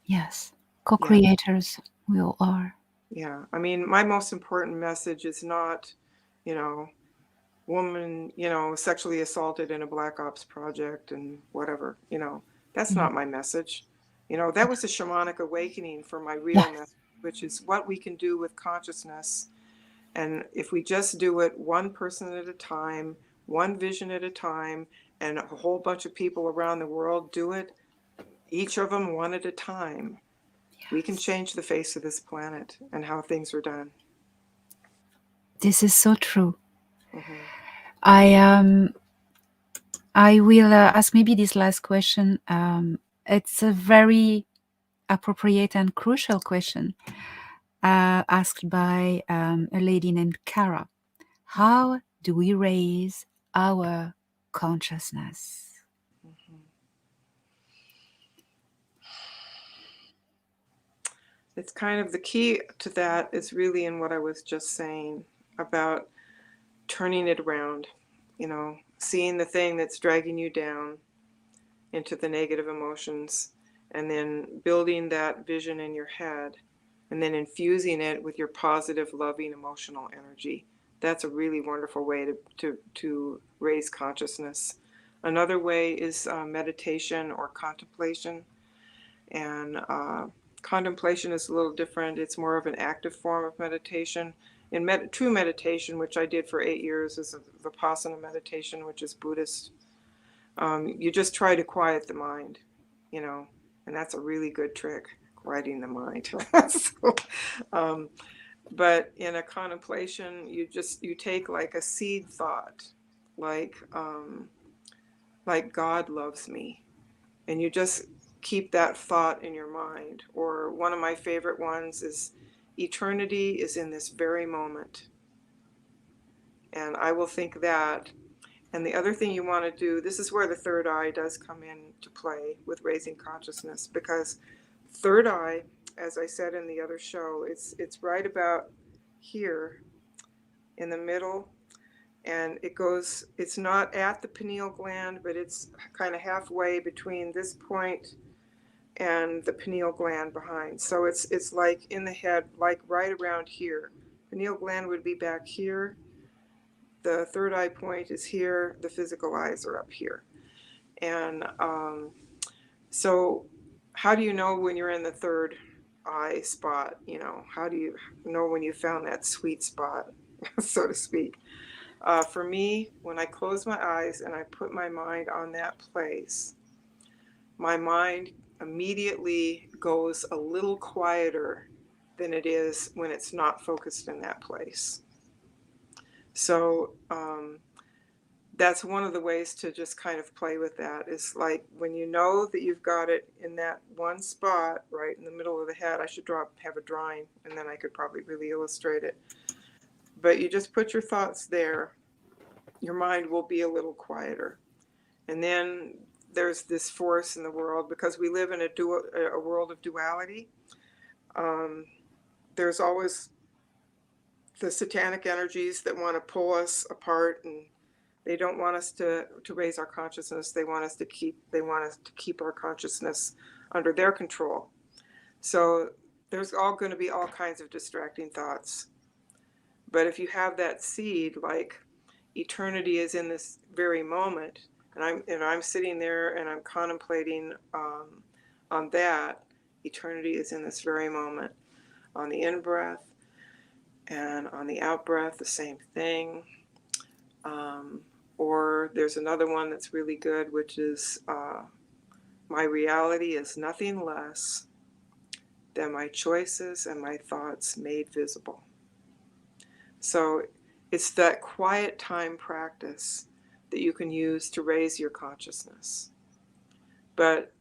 Yes. Yeah. Co-creators we all are. Yeah, I mean, my most important message is not, you know, woman, you know, sexually assaulted in a black ops project and whatever, you know, that's Mm. not my message. You know, that was a shamanic awakening for my real Yes. message, which is what we can do with consciousness. And if we just do it one person at a time, one vision at a time, and a whole bunch of people around the world do it, each of them one at a time, we can Yes. change the face of this planet and how things are done. This is so true. Hmm. I I will ask maybe this last question. It's a very appropriate and crucial question, asked by a lady named Kara. How do we raise our consciousness? Hmm. It's kind of the key to that is really in what I was just saying about turning it around, you know, seeing the thing that's dragging you down into the negative emotions, and then building that vision in your head, and then infusing it with your positive, loving, emotional energy. That's a really wonderful way to raise consciousness. Another way is meditation or contemplation. And contemplation is a little different. It's more of an active form of meditation. In true meditation, which I did for 8 years, is a Vipassana meditation, which is Buddhist. You just try to quiet the mind, you know, and that's a really good trick, quieting the mind. So, um, but in a contemplation, you take like a seed thought, like um, like God loves me, and you just keep that thought in your mind. Or one of my favorite ones is eternity is in this very moment. And I will think that. And the other thing you want to do, this is where the third eye does come into play with raising consciousness, because third eye, as I said in the other show, it's right about here in the middle, and it's not at the pineal gland, but it's kind of halfway between this point and the pineal gland behind. So it's like in the head, like right around here. Pineal gland would be back here. The third eye point is here. The physical eyes are up here. And so how do you know when you're in the third eye spot? How do you know when you found that sweet spot, so to speak? For me, when I close my eyes and I put my mind on that place, my mind immediately goes a little quieter than it is when it's not focused in that place. So that's one of the ways to just kind of play with that, is like when you know that you've got it in that one spot right in the middle of the head. I should have a drawing, and then I could probably really illustrate it. But you just put your thoughts there. Your mind will be a little quieter. And then there's this force in the world, because we live in a world of duality. There's always the satanic energies that want to pull us apart, and they don't want us to raise our consciousness. They want us to keep our consciousness under their control. So there's going to be all kinds of distracting thoughts. But if you have that seed, like eternity is in this very moment, and I'm sitting there and I'm contemplating on that, eternity is in this very moment. On the in-breath and on the out-breath, the same thing. Or there's another one that's really good, which is my reality is nothing less than my choices and my thoughts made visible. So it's that quiet time practice that you can use to raise your consciousness. But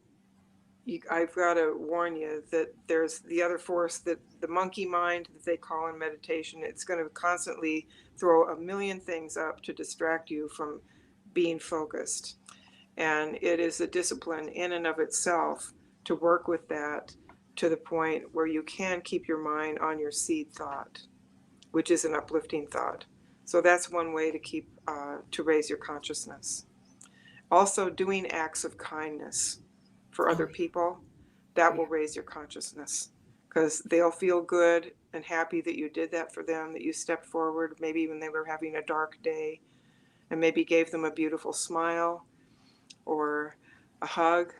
I've got to warn you that there's the other force, that the monkey mind that they call in meditation. It's going to constantly throw a million things up to distract you from being focused. And it is a discipline in and of itself to work with that to the point where you can keep your mind on your seed thought, which is an uplifting thought. So that's one way to raise your consciousness. Also, doing acts of kindness for other people, that will raise your consciousness, because they'll feel good and happy that you did that for them, that you stepped forward, maybe when they were having a dark day, and maybe gave them a beautiful smile or a hug.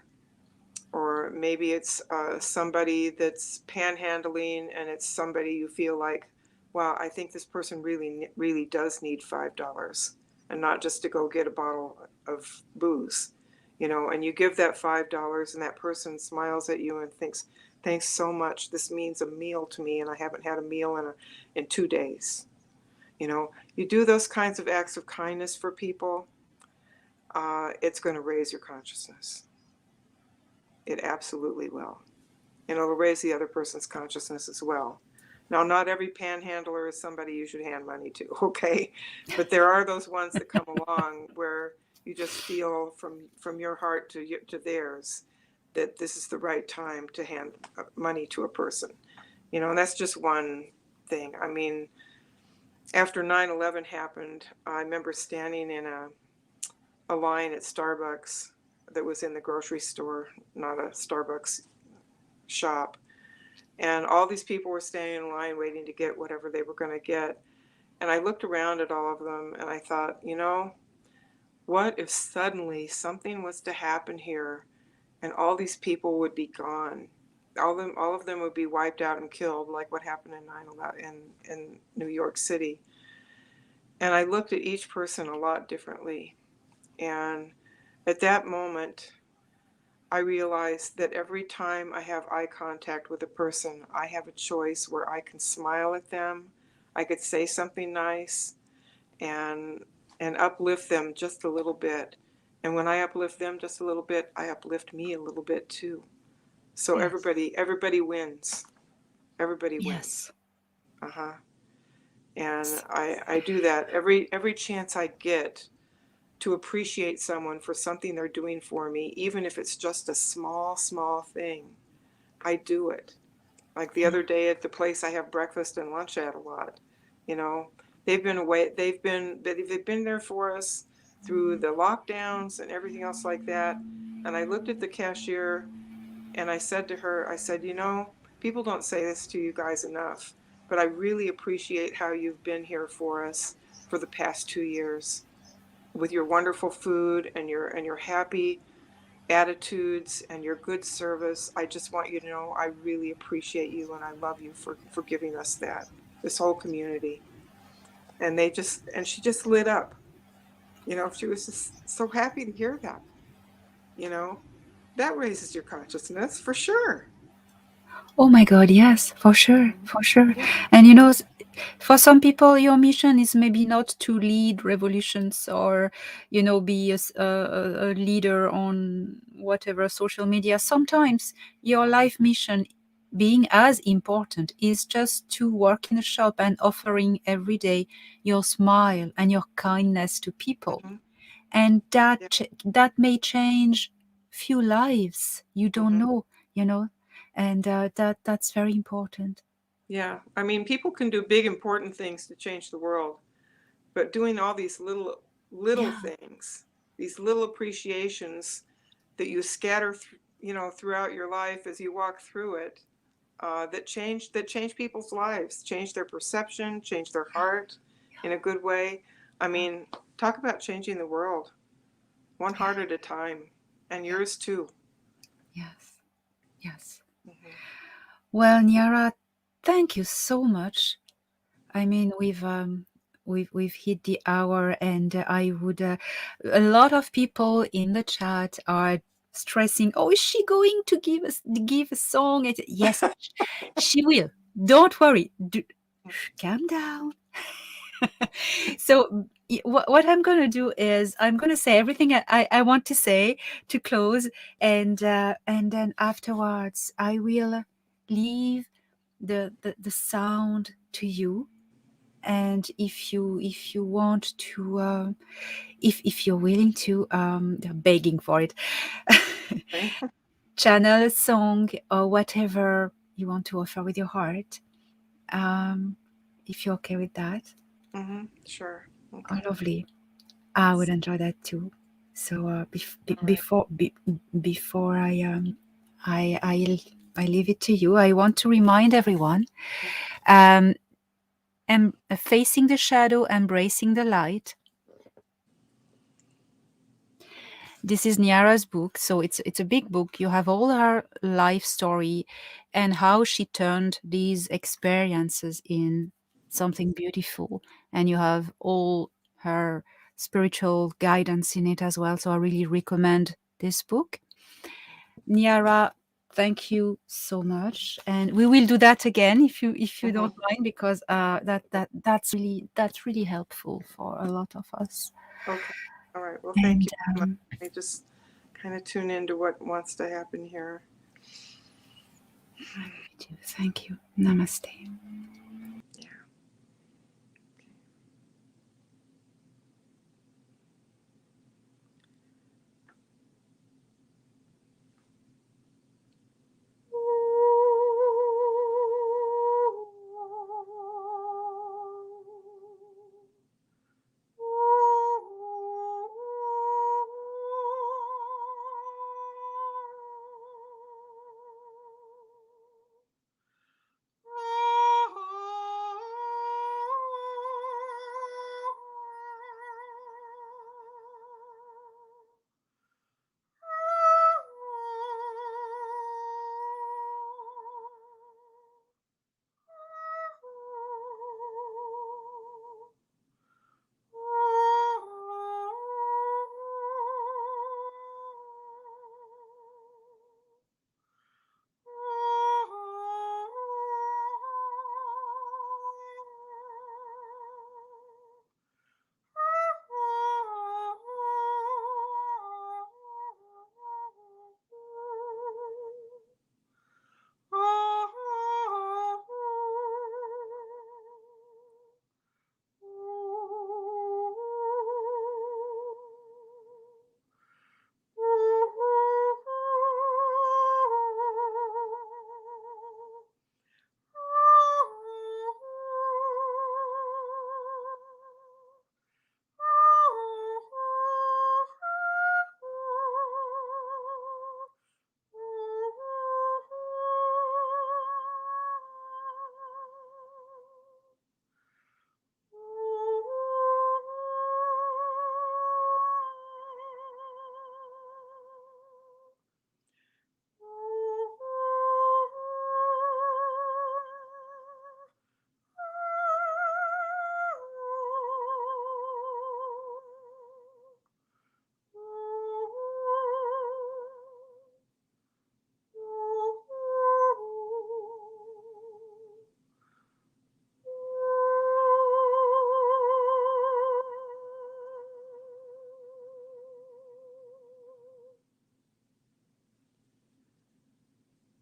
Or maybe it's somebody that's panhandling, and it's somebody you feel like, wow, I think this person really, really does need $5, and not just to go get a bottle of booze, and you give that $5, and that person smiles at you and thinks, thanks so much. This means a meal to me, and I haven't had a meal in 2 days. You do those kinds of acts of kindness for people, it's going to raise your consciousness. It absolutely will. And it'll raise the other person's consciousness as well. Now, not every panhandler is somebody you should hand money to, okay? But there are those ones that come along where you just feel from your heart to theirs that this is the right time to hand money to a person. And that's just one thing. I mean, after 9/11 happened, I remember standing in a line at Starbucks that was in the grocery store, not a Starbucks shop. And all these people were standing in line waiting to get whatever they were going to get. And I looked around at all of them and I thought, what if suddenly something was to happen here and all these people would be gone? All of them would be wiped out and killed, like what happened in 9/11 in New York City. And I looked at each person a lot differently. And at that moment, I realized that every time I have eye contact with a person, I have a choice where I can smile at them, I could say something nice, and uplift them just a little bit. And when I uplift them just a little bit, I uplift me a little bit too. So Yes. everybody wins. Everybody wins. Yes. Uh-huh. And I do that every chance I get to appreciate someone for something they're doing for me, even if it's just a small thing. I do it. Like the Yeah. other day at the place I have breakfast and lunch at a lot, you know, they've been away, they've been there for us through the lockdowns and everything else like that. And I looked at the cashier and I said to her, I said, you know, people don't say this to you guys enough, but I really appreciate how you've been here for us for the past 2 years with your wonderful food and your happy attitudes and your good service. I just want you to know I really appreciate you and I love you for giving us that, this whole community. And she just lit up. You know, she was just so happy to hear that, you know. That raises your consciousness for sure. Oh my God, yes, for sure, Mhm. for sure. Yeah. And you know, for some people, your mission is maybe not to lead revolutions or, you know, be a leader on whatever social media. Sometimes your life mission, being as important, is just to work in a shop and offering every day your smile and your kindness to people. Hmm. And Yeah. that may change few lives. You don't Hmm. know, you know, and that's very important. Yeah. I mean, people can do big important things to change the world, but doing all these little Yeah, things, these little appreciations that you scatter you know, throughout your life as you walk through it, that change people's lives, change their perception, change their heart in a good way. I mean, talk about changing the world one yeah, heart at a time, and yeah, yours too. yes, yes. Hmm. Well, Niara, thank you so much. I mean, we've hit the hour, and I would. A lot of people in the chat are stressing. Oh, is she going to give a song? Yes, she will. Don't worry. Calm down. So what I'm going to do is I'm going to say everything I want to say to close, and then afterwards I will leave the sound to you. And if you want to, if you're willing to, they're begging for it, Okay. channel a song or whatever you want to offer with your heart, um, if you're okay with that. Hmm. Sure. Oh, Okay. lovely. I would enjoy that too. So All right. before I I leave it to you, I want to remind everyone, um, facing the shadow, embracing the light. This is Niara's book, so it's a big book. You have all her life story and how she turned these experiences in something beautiful, and you have all her spiritual guidance in it as well. So I really recommend this book. Niara, thank you so much, and we will do that again if you Hmm. don't mind, because that's really helpful for a lot of us. Okay. All right. Well, thank And you so much. I just kind of tune into what wants to happen here. I love you too. Thank you. Namaste. Yeah.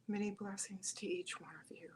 Many blessings to each one of you.